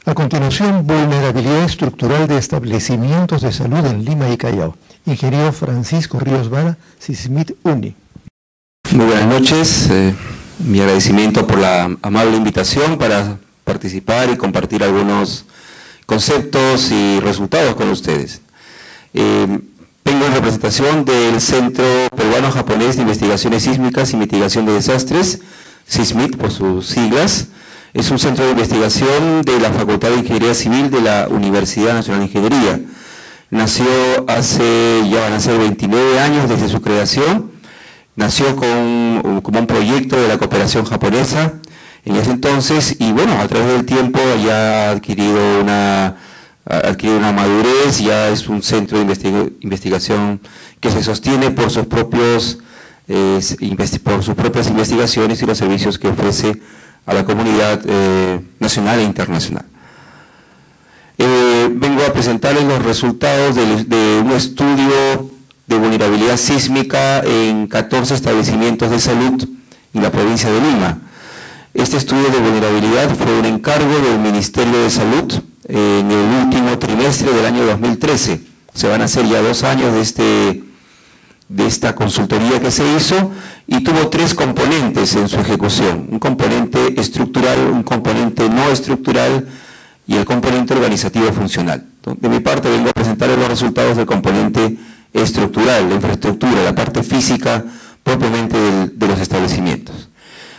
A continuación, vulnerabilidad estructural de establecimientos de salud en Lima y Callao. Ingeniero Francisco Ríos Vara, SISMIT UNI. Muy buenas noches. Mi agradecimiento por la amable invitación para participar y compartir algunos conceptos y resultados con ustedes. Vengo en representación del Centro Peruano-Japonés de Investigaciones Sísmicas y Mitigación de Desastres, SISMIT por sus siglas. Es un centro de investigación de la Facultad de Ingeniería Civil de la Universidad Nacional de Ingeniería. Nació ya van a ser 29 años desde su creación. Nació como un proyecto de la cooperación japonesa en ese entonces y bueno, a través del tiempo ya ha adquirido una madurez, ya es un centro de investigación que se sostiene por sus propias investigaciones y los servicios que ofrece a la comunidad nacional e internacional. Vengo a presentarles los resultados de un estudio de vulnerabilidad sísmica en 14 establecimientos de salud en la provincia de Lima. Este estudio de vulnerabilidad fue un encargo del Ministerio de Salud en el último trimestre del año 2013. Se van a hacer ya 2 años de esta consultoría que se hizo y tuvo 3 componentes en su ejecución, un componente estructural, un componente no estructural y el componente organizativo funcional. De mi parte vengo a presentarles los resultados del componente estructural, la infraestructura, la parte física propiamente de los establecimientos.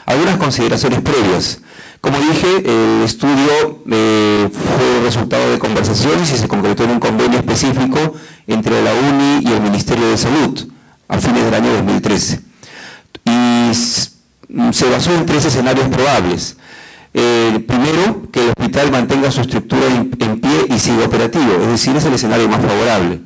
Algunas consideraciones previas. Como dije, el estudio fue resultado de conversaciones y se concretó en un convenio específico entre la UNI y el Ministerio de Salud a fines del año 2013. Y se basó en 3 escenarios probables. Primero, que el hospital mantenga su estructura en pie y siga operativo, es decir, es el escenario más favorable.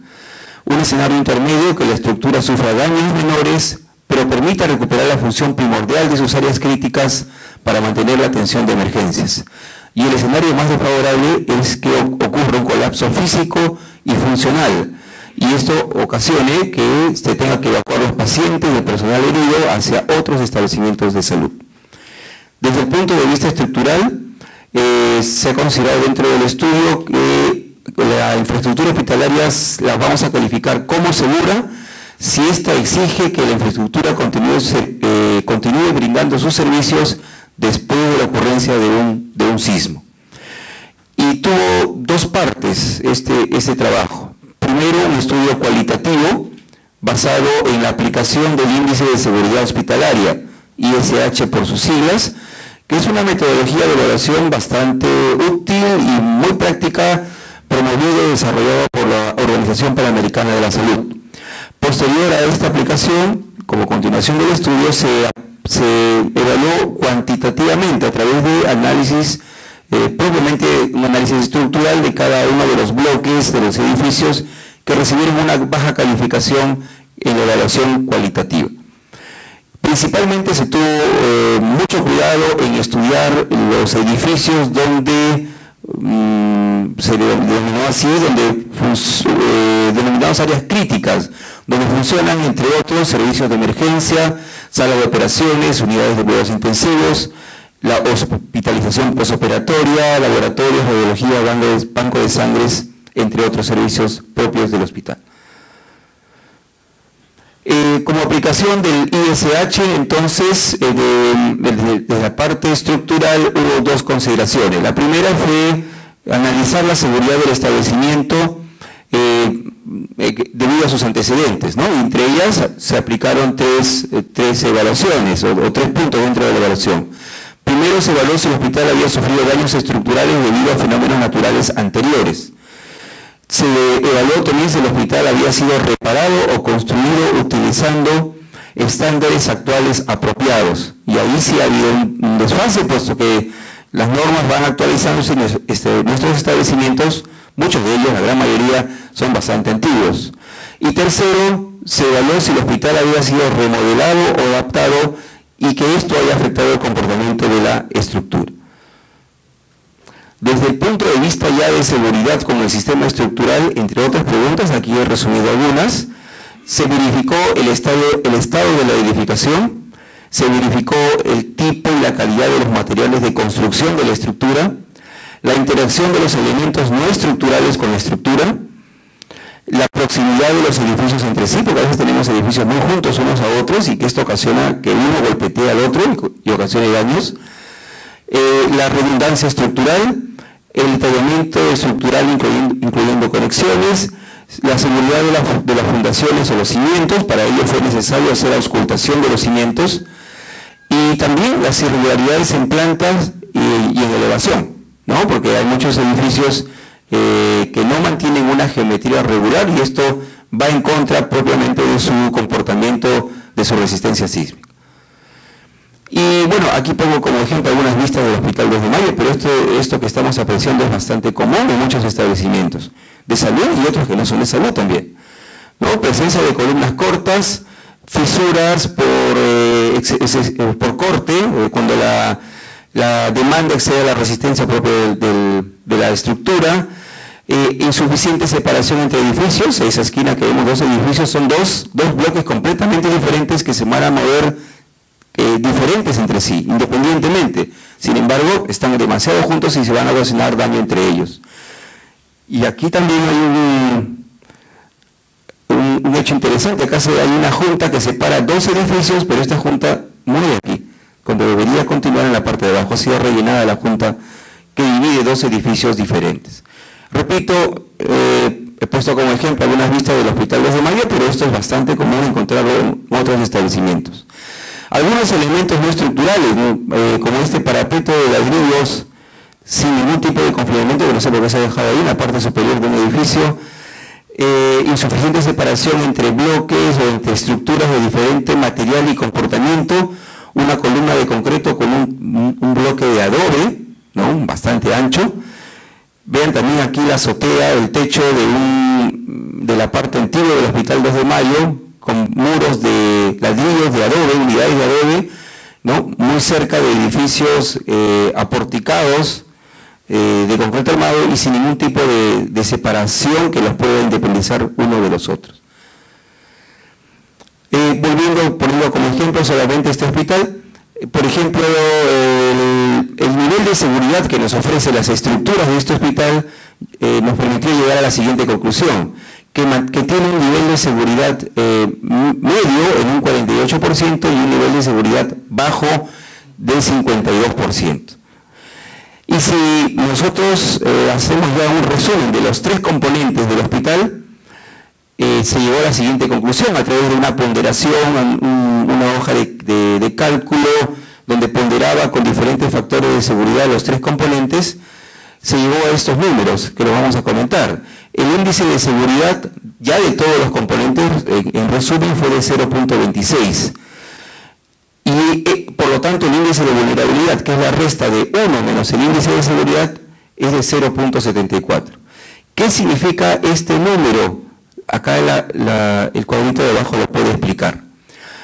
Un escenario intermedio, que la estructura sufra daños menores, pero permita recuperar la función primordial de sus áreas críticas para mantener la atención de emergencias. Y el escenario más desfavorable es que ocurra un colapso físico y funcional, y esto ocasione que se tenga que evacuar los pacientes y el personal herido hacia otros establecimientos de salud. Desde el punto de vista estructural, se ha considerado dentro del estudio que la infraestructura hospitalaria la vamos a calificar como segura si ésta exige que la infraestructura continúe brindando sus servicios después de la ocurrencia de un sismo. Y tuvo 2 partes este trabajo. Primero, un estudio cualitativo basado en la aplicación del Índice de Seguridad Hospitalaria, ISH por sus siglas, que es una metodología de evaluación bastante útil y muy práctica, promovido y desarrollado por la Organización Panamericana de la Salud. Posterior a esta aplicación, como continuación del estudio, se evaluó cuantitativamente a través de análisis, propiamente un análisis estructural de cada uno de los bloques de los edificios que recibieron una baja calificación en la evaluación cualitativa. Principalmente se tuvo mucho cuidado en estudiar los edificios donde se denominó así, denominadas áreas críticas, donde funcionan, entre otros, servicios de emergencia, salas de operaciones, unidades de cuidados intensivos, la hospitalización posoperatoria, laboratorios, radiología, banco de sangres, entre otros servicios propios del hospital. Como aplicación del ISH, entonces, de la parte estructural hubo 2 consideraciones. La primera fue analizar la seguridad del establecimiento debido a sus antecedentes, ¿no? Entre ellas se aplicaron tres evaluaciones o 3 puntos dentro de la evaluación. Primero, se evaluó si el hospital había sufrido daños estructurales debido a fenómenos naturales anteriores. Se evaluó también si el hospital había sido reparado o construido utilizando estándares actuales apropiados. Y ahí sí ha habido un desfase, puesto que las normas van actualizándose en nuestros establecimientos, muchos de ellos, la gran mayoría, son bastante antiguos. Y tercero, se evaluó si el hospital había sido remodelado o adaptado y que esto haya afectado el comportamiento de la estructura. Desde el punto de vista ya de seguridad con el sistema estructural, entre otras preguntas, aquí he resumido algunas, se verificó el estado de la edificación, se verificó el tipo y la calidad de los materiales de construcción de la estructura, la interacción de los elementos no estructurales con la estructura, la proximidad de los edificios entre sí, porque a veces tenemos edificios muy juntos unos a otros y que esto ocasiona que uno golpetee al otro y ocasione daños, la redundancia estructural, el detallamiento estructural incluyendo conexiones, la seguridad de las fundaciones o los cimientos. Para ello fue necesario hacer auscultación de los cimientos, y también las irregularidades en plantas y en elevación, ¿no? Porque hay muchos edificios que no mantienen una geometría regular, y esto va en contra propiamente de su comportamiento, de su resistencia sísmica. Y bueno, aquí pongo como ejemplo algunas vistas del Hospital 2 de Mayo, pero esto que estamos apreciando es bastante común en muchos establecimientos de salud y otros que no son de salud también, ¿no? Presencia de columnas cortas, fisuras por corte, cuando la demanda excede la resistencia propia de la estructura, insuficiente separación entre edificios. Esa esquina que vemos, dos edificios, son dos bloques completamente diferentes que se van a mover diferentes entre sí, independientemente. Sin embargo, están demasiado juntos y se van a ocasionar daño entre ellos. Y aquí también hay un hecho interesante. Acá hay una junta que separa dos edificios, pero esta junta muere aquí, cuando debería continuar en la parte de abajo. Ha sido rellenada la junta que divide dos edificios diferentes. Repito, he puesto como ejemplo algunas vistas del Hospital 2 de Mayo, pero esto es bastante común encontrarlo en otros establecimientos. Algunos elementos no estructurales, como este parapeto de ladrillos sin ningún tipo de complemento, que no sé por qué se ha dejado ahí en la parte superior de un edificio, insuficiente separación entre bloques o entre estructuras de diferente material y comportamiento, una columna de concreto con un bloque de adobe, ¿no? Bastante ancho. Vean también aquí la azotea, el techo de la parte antigua del Hospital 2 de Mayo, con muros de ladrillos de adobe, unidades de adobe, ¿no? Muy cerca de edificios aporticados de concreto armado y sin ningún tipo de separación que los pueda independizar uno de los otros. Poniendo como ejemplo solamente este hospital, por ejemplo, el nivel de seguridad que nos ofrecen las estructuras de este hospital nos permitió llegar a la siguiente conclusión, que tiene un nivel de seguridad medio en un 48% y un nivel de seguridad bajo del 52%. Y si nosotros hacemos ya un resumen de los tres componentes del hospital, se llegó a la siguiente conclusión a través de una ponderación, una hoja de cálculo donde ponderaba con diferentes factores de seguridad los tres componentes. Se llegó a estos números que los vamos a comentar. El índice de seguridad ya de todos los componentes, en resumen, fue de 0.26. Y por lo tanto el índice de vulnerabilidad, que es la resta de 1 menos el índice de seguridad, es de 0.74. ¿Qué significa este número? Acá el cuadrito de abajo lo puede explicar.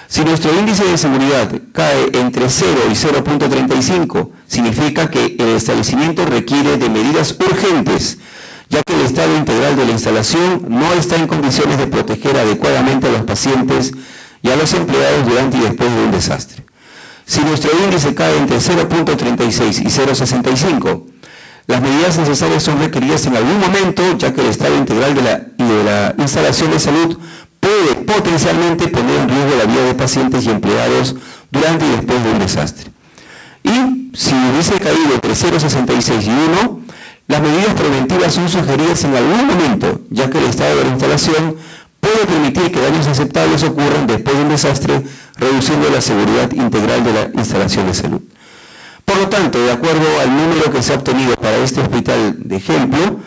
Si nuestro índice de seguridad cae entre 0 y 0.35, significa que el establecimiento requiere de medidas urgentes, ya que el estado integral de la instalación no está en condiciones de proteger adecuadamente a los pacientes y a los empleados durante y después de un desastre. Si nuestro índice cae entre 0.36 y 0.65, las medidas necesarias son requeridas en algún momento, ya que el estado integral de la instalación de salud puede potencialmente poner en riesgo la vida de pacientes y empleados durante y después de un desastre. Y si hubiese caído entre 0.66 y 1, las medidas preventivas son sugeridas en algún momento, ya que el estado de la instalación puede permitir que daños aceptables ocurran después de un desastre, reduciendo la seguridad integral de la instalación de salud. Por lo tanto, de acuerdo al número que se ha obtenido para este hospital de ejemplo,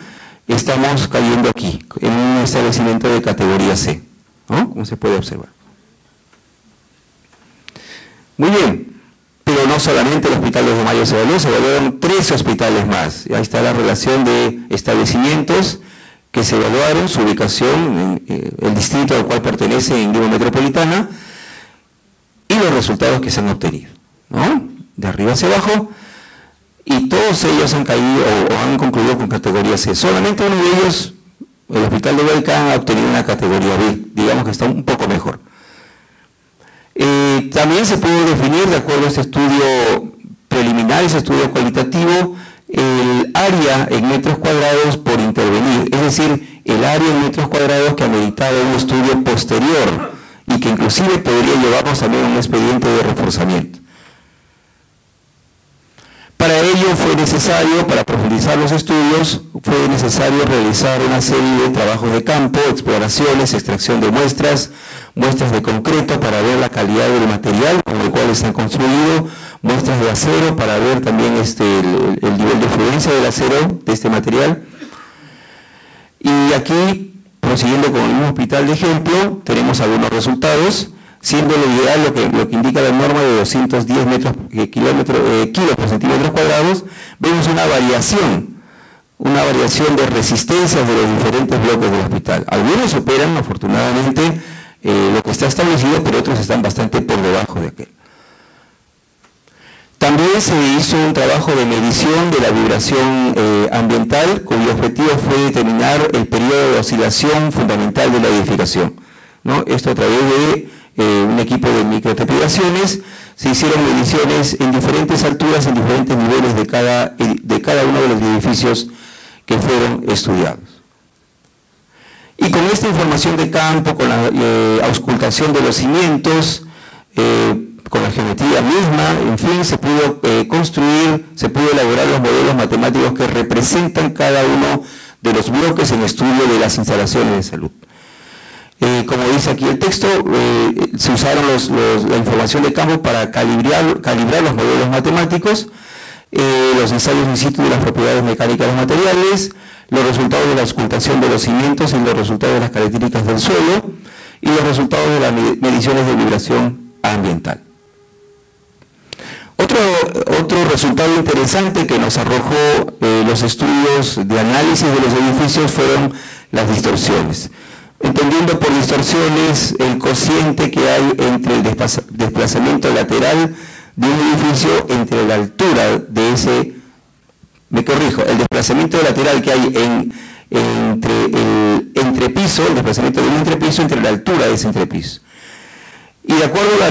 estamos cayendo aquí, en un establecimiento de categoría C, ¿no? Como se puede observar. Muy bien, pero no solamente el Hospital 2 de Mayo se evaluaron 13 hospitales más. Ahí está la relación de establecimientos que se evaluaron, su ubicación, el distrito al cual pertenece en Lima Metropolitana, y los resultados que se han obtenido, ¿no? De arriba hacia abajo, y todos ellos han caído o han concluido con categoría C. Solamente uno de ellos, el Hospital de Huaycán, ha obtenido una categoría B, digamos que está un poco mejor. También se puede definir, de acuerdo a este estudio preliminar, ese estudio cualitativo, el área en metros cuadrados por intervenir, es decir, el área en metros cuadrados que ameritaba un estudio posterior y que inclusive podría llevarnos también a un expediente de reforzamiento. Para ello fue necesario, para profundizar los estudios, fue necesario realizar una serie de trabajos de campo, exploraciones, extracción de muestras de concreto para ver la calidad del material con el cual están construidos, muestras de acero para ver también el nivel de fluencia del acero de este material. Y aquí, prosiguiendo con el mismo hospital de ejemplo, tenemos algunos resultados, siendo lo ideal lo que indica la norma de 210 kilos por centímetros cuadrados. Vemos una variación de resistencias de los diferentes bloques del hospital. Algunos superan, afortunadamente, lo que está establecido, pero otros están bastante por debajo de aquel. También se hizo un trabajo de medición de la vibración ambiental, cuyo objetivo fue determinar el periodo de oscilación fundamental de la edificación, ¿no? Esto a través de un equipo de microtrepidaciones. Se hicieron mediciones en diferentes alturas, en diferentes niveles de cada uno de los edificios que fueron estudiados. Y con esta información de campo, con la auscultación de los cimientos, con la geometría misma, en fin, se pudo elaborar los modelos matemáticos que representan cada uno de los bloques en estudio de las instalaciones de salud. Como dice aquí el texto, se usaron la información de campo para calibrar los modelos matemáticos, los ensayos in situ de las propiedades mecánicas de los materiales, los resultados de la auscultación de los cimientos y los resultados de las características del suelo, y los resultados de las mediciones de vibración ambiental. Otro resultado interesante que nos arrojó los estudios de análisis de los edificios fueron las distorsiones. Entendiendo por distorsiones el cociente que hay entre el desplazamiento lateral de un edificio entre la altura de ese, el desplazamiento lateral que hay entre el entrepiso, el desplazamiento de un entrepiso entre la altura de ese entrepiso. Y de acuerdo a la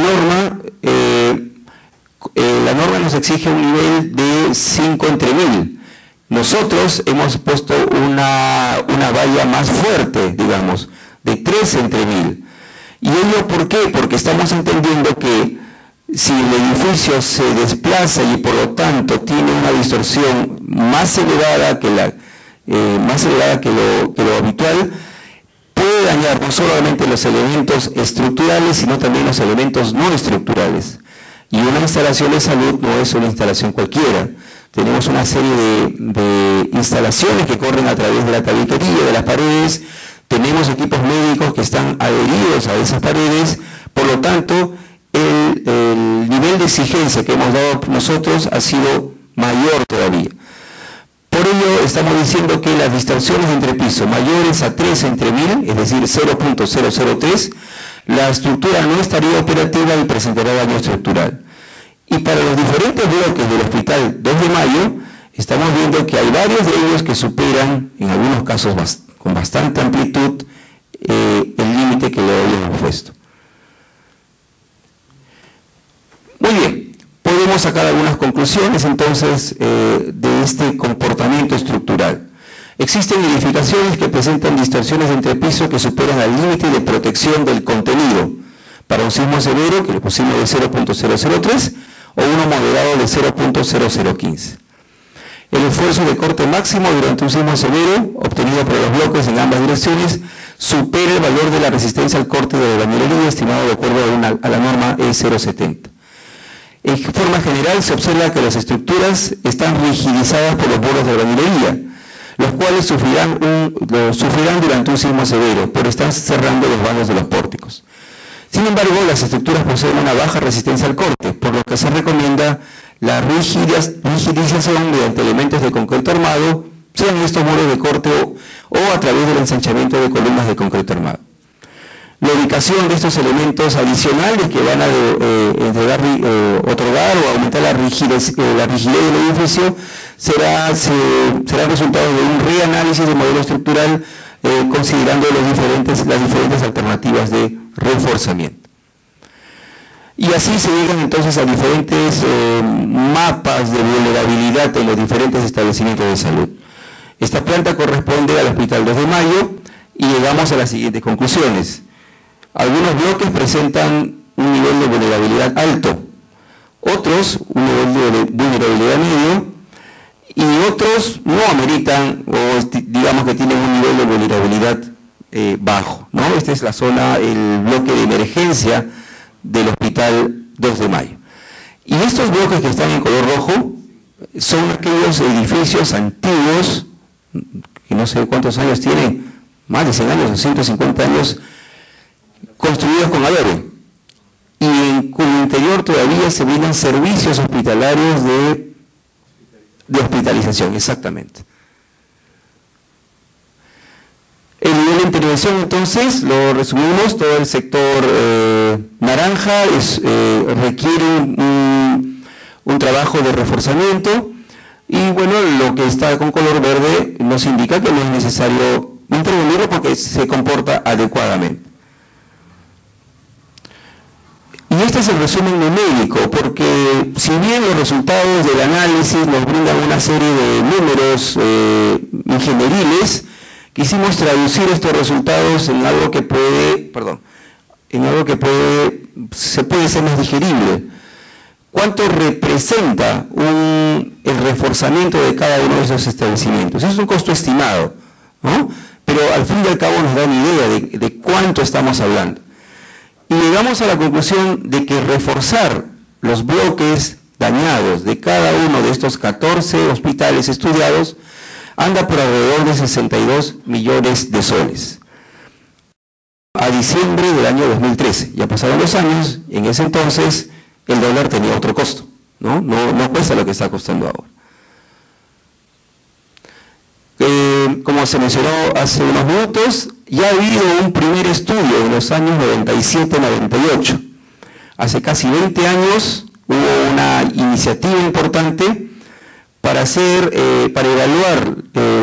norma nos exige un nivel de 5 entre 1000. Nosotros hemos puesto una valla más fuerte, digamos, de 3 entre 1000. ¿Y ello por qué? Porque estamos entendiendo que si el edificio se desplaza y por lo tanto tiene una distorsión más elevada que lo habitual, puede dañar no solamente los elementos estructurales, sino también los elementos no estructurales. Y una instalación de salud no es una instalación cualquiera. Tenemos una serie de instalaciones que corren a través de la tabiquería, de las paredes, tenemos equipos médicos que están adheridos a esas paredes, por lo tanto, el nivel de exigencia que hemos dado nosotros ha sido mayor todavía. Por ello, estamos diciendo que las distorsiones de entrepiso mayores a 3 entre 1000, es decir, 0.003, la estructura no estaría operativa y presentaría daño estructural. Y para los diferentes bloques del Hospital 2 de Mayo, estamos viendo que hay varios de ellos que superan, en algunos casos con bastante amplitud, el límite que le habíamos puesto. Muy bien, podemos sacar algunas conclusiones entonces de este comportamiento estructural. Existen edificaciones que presentan distorsiones de entrepiso que superan al límite de protección del contenido. Para un sismo severo, que le pusimos de 0.003, o uno moderado de 0.0015. El esfuerzo de corte máximo durante un sismo severo, obtenido por los bloques en ambas direcciones, supera el valor de la resistencia al corte de la albañilería, estimado de acuerdo a la norma E070. En forma general, se observa que las estructuras están rigidizadas por los bordes de la albañilería, los cuales sufrirán durante un sismo severo, pero están cerrando los vanos de los pórticos. Sin embargo, las estructuras poseen una baja resistencia al corte, por lo que se recomienda la rigidización mediante elementos de concreto armado, sean estos muros de corte o a través del ensanchamiento de columnas de concreto armado. La ubicación de estos elementos adicionales que van a otorgar o aumentar la rigidez del edificio será resultado de un reanálisis del modelo estructural considerando las diferentes alternativas de reforzamiento. Y así se llegan entonces a diferentes mapas de vulnerabilidad en los diferentes establecimientos de salud. Esta planta corresponde al Hospital 2 de Mayo y llegamos a las siguientes conclusiones. Algunos bloques presentan un nivel de vulnerabilidad alto, otros un nivel de vulnerabilidad medio y otros no ameritan o digamos que tienen un nivel de vulnerabilidad bajo, ¿no? Esta es la zona, el bloque de emergencia del Hospital 2 de Mayo. Y estos bloques que están en color rojo son aquellos edificios antiguos, que no sé cuántos años tienen, más de 100 años o 150 años, construidos con adobe. Y en cuyo interior todavía se brindan servicios hospitalarios de hospitalización, exactamente. El nivel de intervención, entonces, lo resumimos, todo el sector naranja requiere un trabajo de reforzamiento y, bueno, lo que está con color verde nos indica que no es necesario intervenir porque se comporta adecuadamente. Y este es el resumen numérico, porque si bien los resultados del análisis nos brindan una serie de números ingenieriles, quisimos traducir estos resultados en algo que se puede ser más digerible. ¿Cuánto representa el reforzamiento de cada uno de esos establecimientos? Es un costo estimado, ¿no? Pero al fin y al cabo nos da una idea de cuánto estamos hablando. Y llegamos a la conclusión de que reforzar los bloques dañados de cada uno de estos 14 hospitales estudiados anda por alrededor de 62 millones de soles. A diciembre del año 2013, ya pasaron los años, en ese entonces el dólar tenía otro costo, ¿no? No cuesta lo que está costando ahora. Como se mencionó hace unos minutos, ya ha habido un primer estudio en los años 97-98. Hace casi 20 años hubo una iniciativa importante para evaluar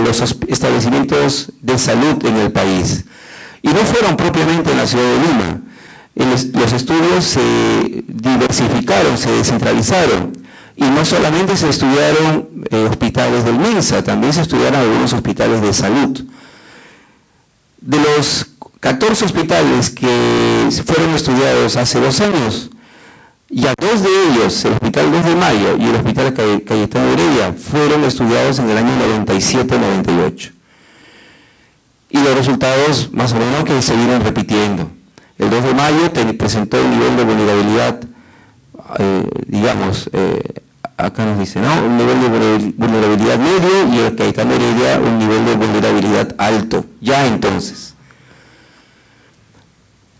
los establecimientos de salud en el país. Y no fueron propiamente en la ciudad de Lima. Los estudios se diversificaron, se descentralizaron. Y no solamente se estudiaron hospitales del MINSA, también se estudiaron algunos hospitales de salud. De los 14 hospitales que fueron estudiados hace 2 años, ya 2 de ellos, el Hospital 2 de Mayo y el Hospital Cayetano Heredia, fueron estudiados en el año 97-98. Y los resultados más o menos que se vienen repitiendo. El 2 de Mayo presentó un nivel de vulnerabilidad, acá nos dice, ¿no? Un nivel de vulnerabilidad medio y el Cayetano Heredia un nivel de vulnerabilidad alto, ya entonces.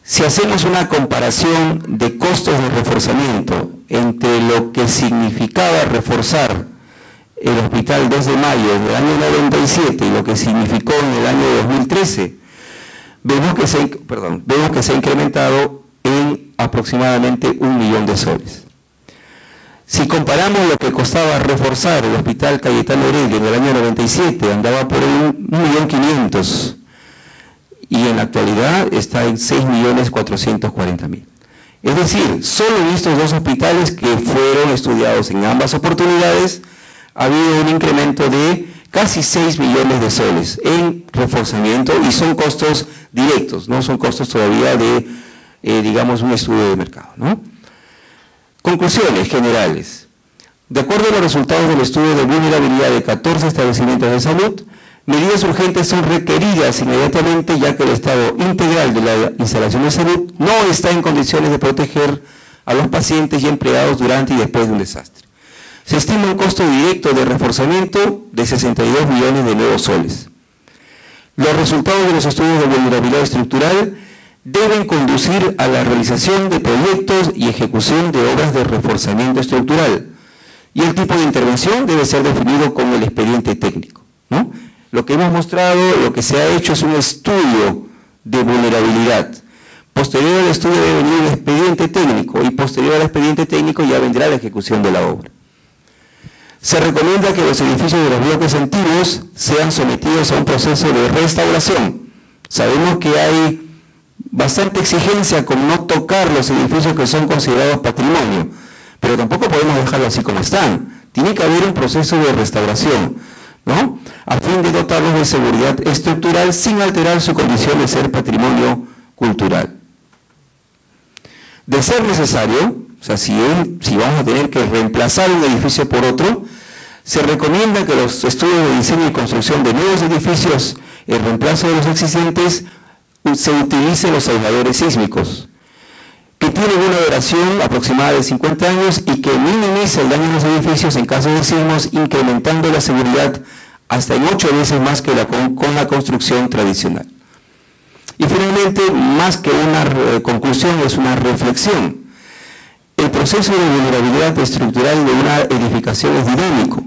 Si hacemos una comparación de costos de reforzamiento entre lo que significaba reforzar el Hospital 2 de Mayo en el año 97 y lo que significó en el año 2013, vemos que se ha incrementado en aproximadamente 1 millón de soles. Si comparamos lo que costaba reforzar el Hospital Cayetano Heredia en el año 97, andaba por 1.500.000 y en la actualidad está en 6.440.000. Es decir, solo en estos 2 hospitales que fueron estudiados en ambas oportunidades ha habido un incremento de casi 6 millones de soles en reforzamiento y son costos directos, no son costos todavía de, un estudio de mercado, ¿no? Conclusiones generales. De acuerdo a los resultados del estudio de vulnerabilidad de 14 establecimientos de salud, medidas urgentes son requeridas inmediatamente ya que el estado integral de la instalación de salud no está en condiciones de proteger a los pacientes y empleados durante y después de un desastre. Se estima un costo directo de reforzamiento de 62 millones de nuevos soles. Los resultados de los estudios de vulnerabilidad estructural deben conducir a la realización de proyectos y ejecución de obras de reforzamiento estructural. Y el tipo de intervención debe ser definido con el expediente técnico, ¿no? Lo que hemos mostrado, lo que se ha hecho es un estudio de vulnerabilidad. Posterior al estudio debe venir el expediente técnico y posterior al expediente técnico ya vendrá la ejecución de la obra. Se recomienda que los edificios de los bloques antiguos sean sometidos a un proceso de restauración. Sabemos que hay bastante exigencia con no tocar los edificios que son considerados patrimonio, pero tampoco podemos dejarlo así como están. Tiene que haber un proceso de restauración, ¿no?, a fin de dotarlos de seguridad estructural sin alterar su condición de ser patrimonio cultural. De ser necesario, o sea, si vamos a tener que reemplazar un edificio por otro, se recomienda que los estudios de diseño y construcción de nuevos edificios, el reemplazo de los existentes, se utilicen los aisladores sísmicos, que tienen una duración aproximada de 50 años y que minimiza el daño a los edificios en caso de sismos, incrementando la seguridad hasta en 8 veces más que con la construcción tradicional. Y finalmente, más que una conclusión, es una reflexión. El proceso de vulnerabilidad estructural de una edificación es dinámico.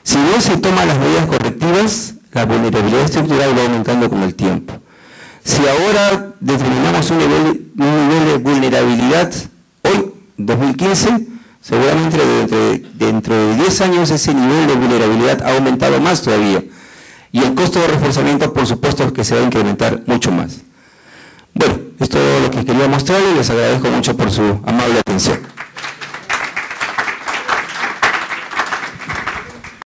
Si no se toman las medidas correctivas, la vulnerabilidad estructural va aumentando con el tiempo. Si ahora determinamos un nivel de vulnerabilidad, hoy, 2015, seguramente dentro de 10 años ese nivel de vulnerabilidad ha aumentado más todavía. Y el costo de reforzamiento, por supuesto, que se va a incrementar mucho más. Bueno, esto es todo lo que quería mostrarles. Les agradezco mucho por su amable atención.